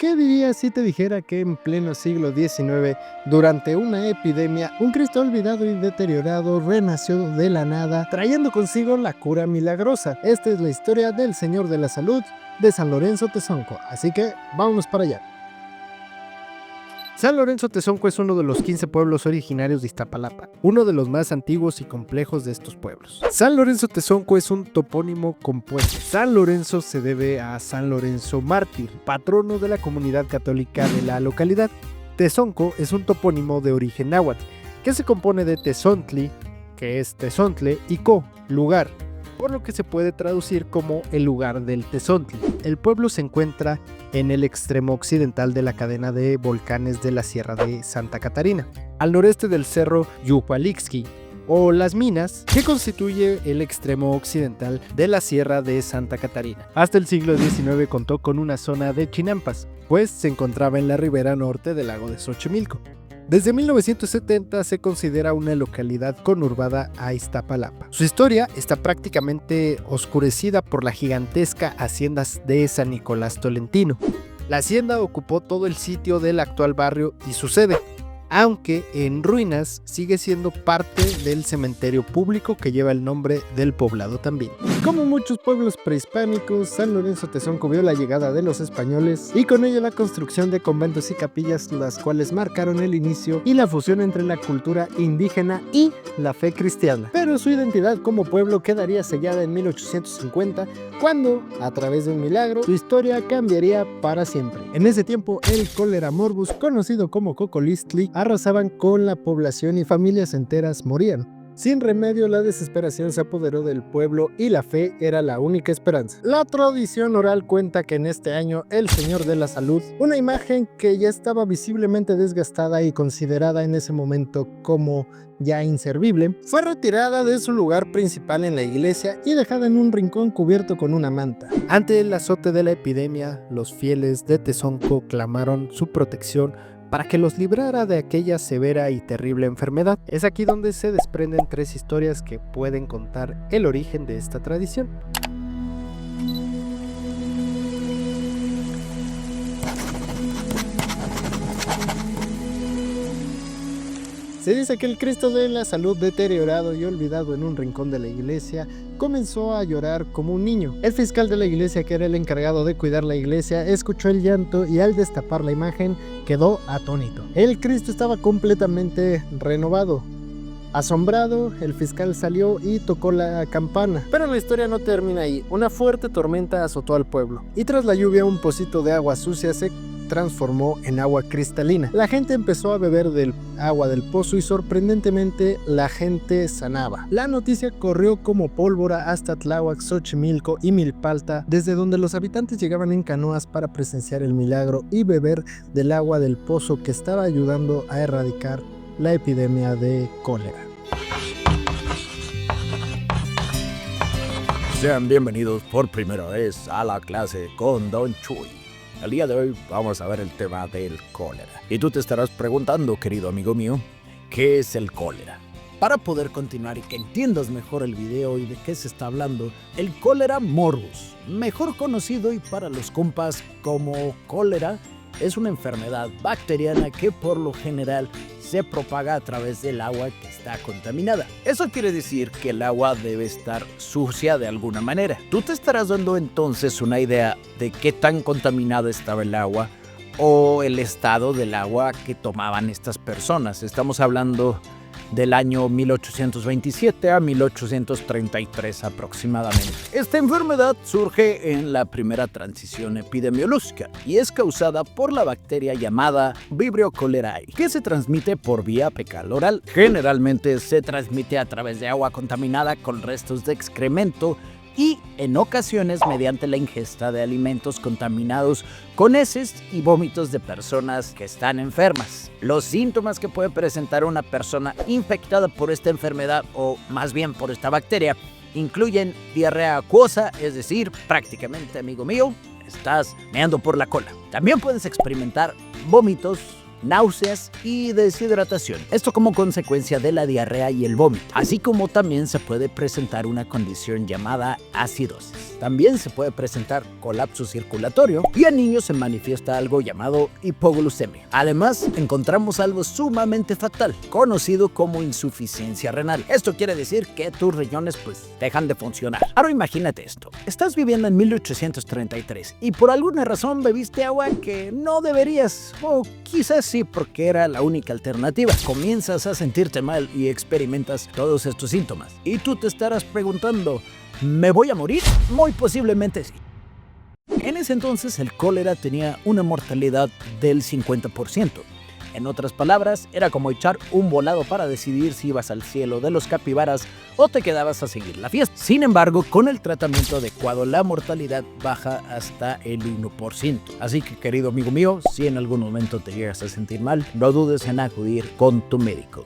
¿Qué dirías si te dijera que en pleno siglo XIX, durante una epidemia, un Cristo olvidado y deteriorado renació de la nada, trayendo consigo la cura milagrosa? Esta es la historia del Señor de la Salud de San Lorenzo Tezonco, así que vámonos para allá. San Lorenzo Tezonco es uno de los 15 pueblos originarios de Iztapalapa, uno de los más antiguos y complejos de estos pueblos. San Lorenzo Tezonco es un topónimo compuesto. San Lorenzo se debe a San Lorenzo mártir, patrono de la comunidad católica de la localidad. Tezonco es un topónimo de origen náhuatl, que se compone de Tezontli, que es Tezontle, y Co, lugar, por lo que se puede traducir como el lugar del Tezontli. El pueblo se encuentra en el extremo occidental de la cadena de volcanes de la Sierra de Santa Catarina, al noreste del cerro Yupalixqui, o Las Minas, que constituye el extremo occidental de la Sierra de Santa Catarina. Hasta el siglo XIX contó con una zona de chinampas, pues se encontraba en la ribera norte del lago de Xochimilco. Desde 1970 se considera una localidad conurbada a Iztapalapa. Su historia está prácticamente oscurecida por la gigantesca hacienda de San Nicolás Tolentino. La hacienda ocupó todo el sitio del actual barrio y su sede, aunque en ruinas sigue siendo parte del cementerio público que lleva el nombre del poblado también. Como muchos pueblos prehispánicos, San Lorenzo Tezonco vio la llegada de los españoles y con ello la construcción de conventos y capillas, las cuales marcaron el inicio y la fusión entre la cultura indígena y la fe cristiana. Pero su identidad como pueblo quedaría sellada en 1850, cuando, a través de un milagro, su historia cambiaría para siempre. En ese tiempo, el cólera morbus, conocido como cocolistli, arrasaban con la población y familias enteras morían. Sin remedio, la desesperación se apoderó del pueblo y la fe era la única esperanza. La tradición oral cuenta que en este año el Señor de la Salud, una imagen que ya estaba visiblemente desgastada y considerada en ese momento como ya inservible, fue retirada de su lugar principal en la iglesia y dejada en un rincón cubierto con una manta. Ante el azote de la epidemia, los fieles de Tezonco clamaron su protección para que los librara de aquella severa y terrible enfermedad. Es aquí donde se desprenden tres historias que pueden contar el origen de esta tradición. Se dice que el Cristo de la Salud, deteriorado y olvidado en un rincón de la iglesia, comenzó a llorar como un niño. El fiscal de la iglesia, que era el encargado de cuidar la iglesia, escuchó el llanto y al destapar la imagen quedó atónito. El Cristo estaba completamente renovado. Asombrado, el fiscal salió y tocó la campana. Pero la historia no termina ahí. Una fuerte tormenta azotó al pueblo y tras la lluvia un pocito de agua sucia se transformó en agua cristalina. La gente empezó a beber del agua del pozo y sorprendentemente la gente sanaba. La noticia corrió como pólvora hasta Tláhuac, Xochimilco y Milpalta, desde donde los habitantes llegaban en canoas para presenciar el milagro y beber del agua del pozo que estaba ayudando a erradicar la epidemia de cólera. Sean bienvenidos por primera vez a la clase con Don Chuy. El día de hoy vamos a ver el tema del cólera. Y tú te estarás preguntando, querido amigo mío, ¿qué es el cólera? Para poder continuar y que entiendas mejor el video y de qué se está hablando, el cólera morbus, mejor conocido y para los compas como cólera, es una enfermedad bacteriana que por lo general se propaga a través del agua que está contaminada. Eso quiere decir que el agua debe estar sucia de alguna manera. Tú te estarás dando entonces una idea de qué tan contaminada estaba el agua o el estado del agua que tomaban estas personas. Estamos hablando del año 1827 a 1833 aproximadamente. Esta enfermedad surge en la primera transición epidemiológica y es causada por la bacteria llamada Vibrio cholerae, que se transmite por vía fecal oral. Generalmente se transmite a través de agua contaminada con restos de excremento y en ocasiones mediante la ingesta de alimentos contaminados con heces y vómitos de personas que están enfermas. Los síntomas que puede presentar una persona infectada por esta enfermedad o más bien por esta bacteria incluyen diarrea acuosa, es decir, prácticamente, amigo mío, estás meando por la cola. También puedes experimentar vómitos náuseas y deshidratación. Esto como consecuencia de la diarrea y el vómito, así como también se puede presentar una condición llamada acidosis. También se puede presentar colapso circulatorio y en niños se manifiesta algo llamado hipoglucemia. Además, encontramos algo sumamente fatal, conocido como insuficiencia renal. Esto quiere decir que tus riñones dejan de funcionar. Ahora imagínate esto, estás viviendo en 1833 y por alguna razón bebiste agua que no deberías, o quizás sí porque era la única alternativa. Comienzas a sentirte mal y experimentas todos estos síntomas. Y tú te estarás preguntando, ¿me voy a morir? Muy posiblemente sí. En ese entonces el cólera tenía una mortalidad del 50%. En otras palabras, era como echar un volado para decidir si ibas al cielo de los capibaras o te quedabas a seguir la fiesta. Sin embargo, con el tratamiento adecuado, la mortalidad baja hasta el 1%. Así que, querido amigo mío, si en algún momento te llegas a sentir mal, no dudes en acudir con tu médico.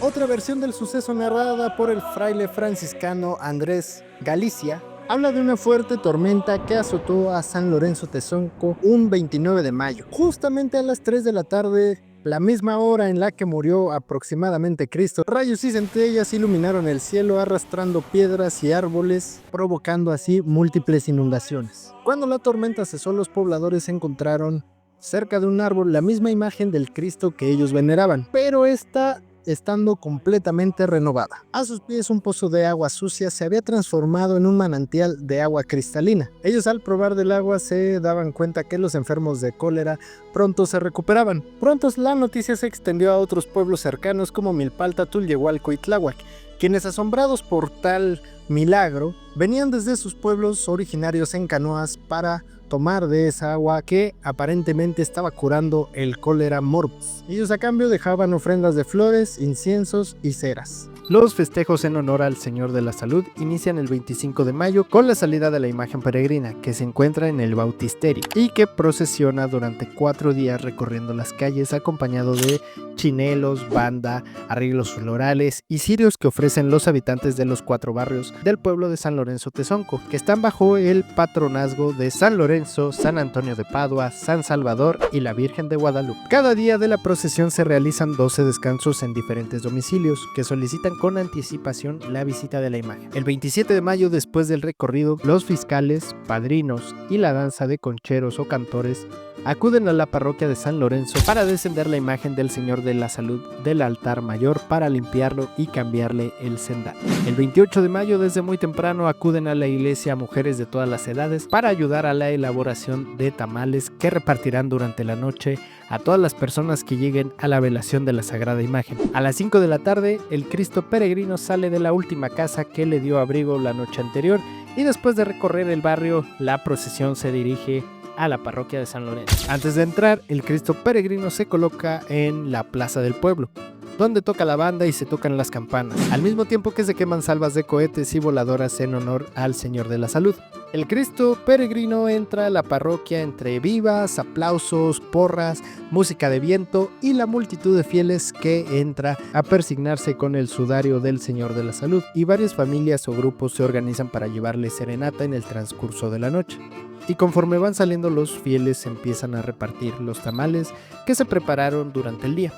Otra versión del suceso narrada por el fraile franciscano Andrés Galicia habla de una fuerte tormenta que azotó a San Lorenzo Tezonco un 29 de mayo, justamente a las 3 de la tarde, la misma hora en la que murió aproximadamente Cristo. Rayos y centellas iluminaron el cielo arrastrando piedras y árboles, provocando así múltiples inundaciones. Cuando la tormenta cesó, los pobladores encontraron cerca de un árbol la misma imagen del Cristo que ellos veneraban, pero esta estando completamente renovada. A sus pies un pozo de agua sucia se había transformado en un manantial de agua cristalina. Ellos al probar del agua se daban cuenta que los enfermos de cólera pronto se recuperaban. Pronto la noticia se extendió a otros pueblos cercanos como Milpalta, Tulyehualco y Tláhuac, quienes asombrados por tal milagro venían desde sus pueblos originarios en canoas para tomar de esa agua que aparentemente estaba curando el cólera morbus. Ellos a cambio dejaban ofrendas de flores, inciensos y ceras. Los festejos en honor al Señor de la Salud inician el 25 de mayo con la salida de la imagen peregrina que se encuentra en el bautisterio y que procesiona durante 4 días recorriendo las calles acompañado de chinelos, banda, arreglos florales y cirios que ofrecen los habitantes de los 4 barrios del pueblo de San Lorenzo Tezonco, que están bajo el patronazgo de San Lorenzo, San Antonio de Padua, San Salvador y la Virgen de Guadalupe. Cada día de la procesión se realizan 12 descansos en diferentes domicilios que solicitan con anticipación la visita de la imagen. El 27 de mayo, después del recorrido, los fiscales, padrinos y la danza de concheros o cantores acuden a la parroquia de San Lorenzo para descender la imagen del Señor de la Salud del altar mayor para limpiarlo y cambiarle el cendal. El 28 de mayo, desde muy temprano, acuden a la iglesia mujeres de todas las edades para ayudar a la elaboración de tamales que repartirán durante la noche a todas las personas que lleguen a la velación de la Sagrada Imagen. A las 5 de la tarde, el Cristo peregrino sale de la última casa que le dio abrigo la noche anterior y después de recorrer el barrio, la procesión se dirige a la parroquia de San Lorenzo. Antes de entrar, el Cristo peregrino se coloca en la plaza del pueblo, donde toca la banda y se tocan las campanas, al mismo tiempo que se queman salvas de cohetes y voladoras en honor al Señor de la Salud. El Cristo peregrino entra a la parroquia entre vivas, aplausos, porras, música de viento y la multitud de fieles que entra a persignarse con el sudario del Señor de la Salud, y varias familias o grupos se organizan para llevarle serenata en el transcurso de la noche. Y conforme van saliendo los fieles empiezan a repartir los tamales que se prepararon durante el día.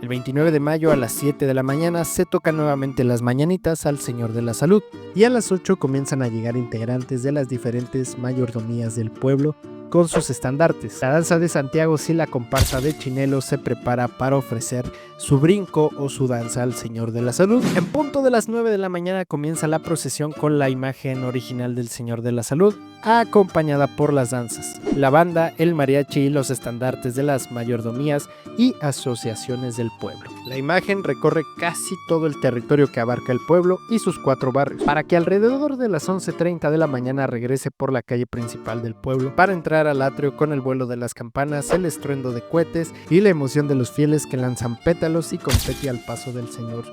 El 29 de mayo a las 7 de la mañana se tocan nuevamente las mañanitas al Señor de la Salud y a las 8 comienzan a llegar integrantes de las diferentes mayordomías del pueblo con sus estandartes. La danza de Santiago y la comparsa de chinelos se prepara para ofrecer su brinco o su danza al Señor de la Salud. En punto de las 9 de la mañana comienza la procesión con la imagen original del Señor de la Salud, acompañada por las danzas, la banda, el mariachi y los estandartes de las mayordomías y asociaciones del pueblo. La imagen recorre casi todo el territorio que abarca el pueblo y sus 4 barrios, para que alrededor de las 11:30 de la mañana regrese por la calle principal del pueblo para entrar al atrio con el vuelo de las campanas, el estruendo de cohetes y la emoción de los fieles que lanzan pétalos y confeti al paso del Señor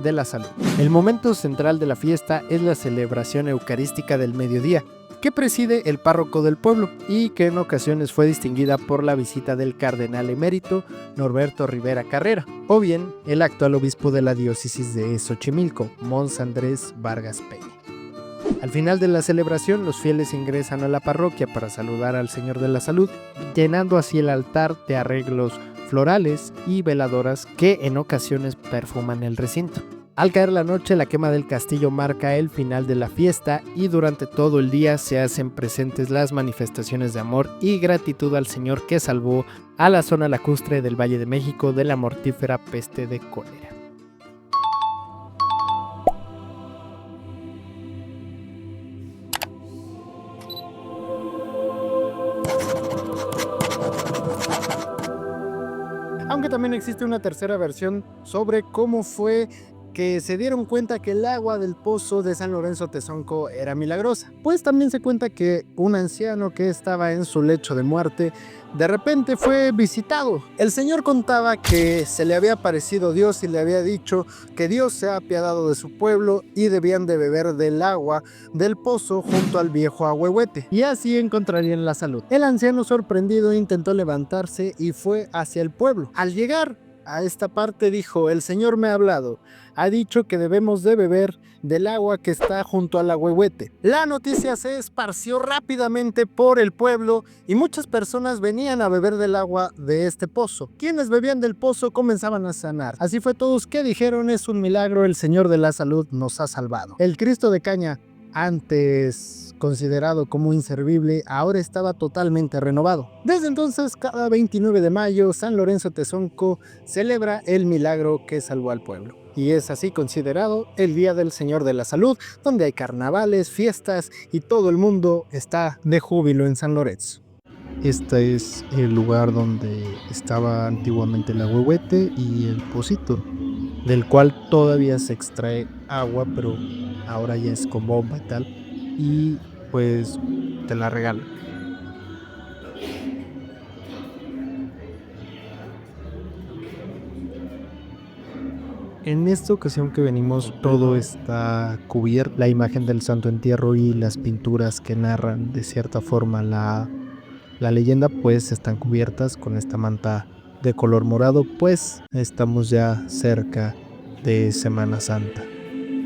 de la Salud. El momento central de la fiesta es la celebración eucarística del mediodía, que preside el párroco del pueblo y que en ocasiones fue distinguida por la visita del cardenal emérito Norberto Rivera Carrera, o bien el actual obispo de la diócesis de Xochimilco, Mons Andrés Vargas Peña. Al final de la celebración, los fieles ingresan a la parroquia para saludar al Señor de la Salud, llenando así el altar de arreglos florales y veladoras que en ocasiones perfuman el recinto. Al caer la noche, la quema del castillo marca el final de la fiesta y durante todo el día se hacen presentes las manifestaciones de amor y gratitud al Señor que salvó a la zona lacustre del Valle de México de la mortífera peste de cólera. Aunque también existe una tercera versión sobre cómo fue que se dieron cuenta que el agua del pozo de San Lorenzo Tezonco era milagrosa. Pues también se cuenta que un anciano que estaba en su lecho de muerte de repente fue visitado. El señor contaba que se le había aparecido Dios y le había dicho que Dios se ha apiadado de su pueblo y debían de beber del agua del pozo junto al viejo ahuehuete y así encontrarían la salud. El anciano, sorprendido, intentó levantarse y fue hacia el pueblo. Al llegar a esta parte dijo: el Señor me ha hablado, ha dicho que debemos de beber del agua que está junto al ahuehuete. La noticia se esparció rápidamente por el pueblo y muchas personas venían a beber del agua de este pozo. Quienes bebían del pozo comenzaban a sanar. Así fue todos que dijeron: es un milagro, el Señor de la Salud nos ha salvado. El Cristo de Caña, antes considerado como inservible, ahora estaba totalmente renovado. Desde entonces, cada 29 de mayo, San Lorenzo Tezonco celebra el milagro que salvó al pueblo. Y es así considerado el Día del Señor de la Salud, donde hay carnavales, fiestas y todo el mundo está de júbilo en San Lorenzo. Este es el lugar donde estaba antiguamente el ahuehuete y el pocito, del cual todavía se extrae agua, pero ahora ya es con bomba y tal, y pues te la regalan. En esta ocasión que venimos, todo está cubierto, la imagen del Santo Entierro y las pinturas que narran de cierta forma la leyenda, pues están cubiertas con esta manta de color morado, pues estamos ya cerca de Semana Santa.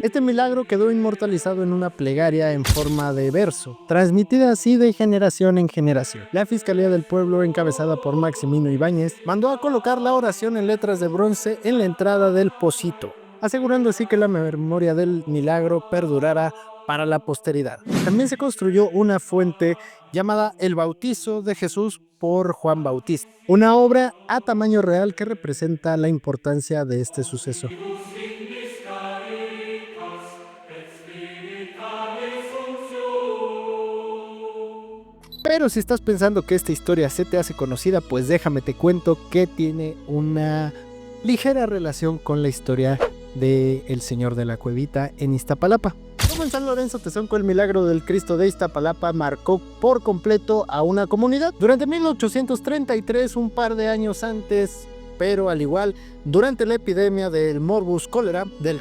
Este milagro quedó inmortalizado en una plegaria en forma de verso, transmitida así de generación en generación. La Fiscalía del Pueblo, encabezada por Maximino Ibáñez, mandó a colocar la oración en letras de bronce en la entrada del pocito, asegurando así que la memoria del milagro perdurara para la posteridad. También se construyó una fuente llamada El Bautizo de Jesús por Juan Bautista, una obra a tamaño real que representa la importancia de este suceso. Pero si estás pensando que esta historia se te hace conocida, pues déjame te cuento que tiene una ligera relación con la historia de El Señor de la Cuevita en Iztapalapa. Como en San Lorenzo Tezonco, el milagro del Cristo de Iztapalapa marcó por completo a una comunidad. Durante 1833, un par de años antes, pero al igual, durante la epidemia del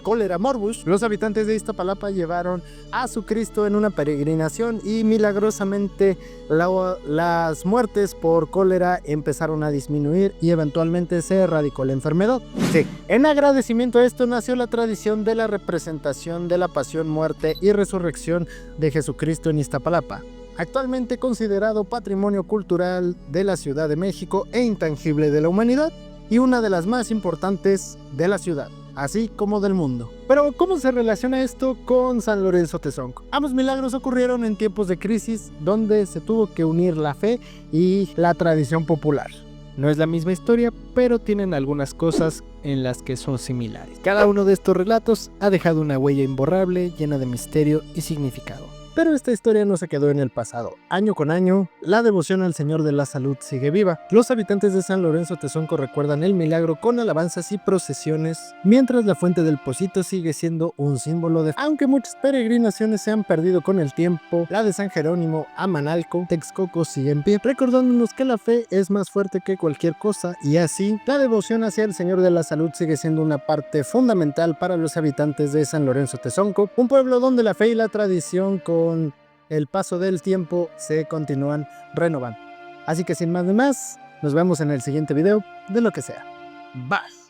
cólera morbus, los habitantes de Iztapalapa llevaron a su Cristo en una peregrinación y milagrosamente las muertes por cólera empezaron a disminuir y eventualmente se erradicó la enfermedad. Sí, en agradecimiento a esto nació la tradición de la representación de la pasión, muerte y resurrección de Jesucristo en Iztapalapa, actualmente considerado patrimonio cultural de la Ciudad de México e intangible de la humanidad, y una de las más importantes de la ciudad, así como del mundo. Pero ¿cómo se relaciona esto con San Lorenzo Tezonco? Ambos milagros ocurrieron en tiempos de crisis, donde se tuvo que unir la fe y la tradición popular. No es la misma historia, pero tienen algunas cosas en las que son similares. Cada uno de estos relatos ha dejado una huella imborrable, llena de misterio y significado. Pero esta historia no se quedó en el pasado. Año con año, la devoción al Señor de la Salud sigue viva. Los habitantes de San Lorenzo Tezonco recuerdan el milagro con alabanzas y procesiones, mientras la fuente del pocito sigue siendo un símbolo de fe. Aunque muchas peregrinaciones se han perdido con el tiempo, la de San Jerónimo a Manalco, Texcoco sigue en pie, recordándonos que la fe es más fuerte que cualquier cosa, y así, la devoción hacia el Señor de la Salud sigue siendo una parte fundamental para los habitantes de San Lorenzo Tezonco, un pueblo donde la fe y la tradición con el paso del tiempo se continúan renovando. Así que sin más ni más, nos vemos en el siguiente video de lo que sea. Bye.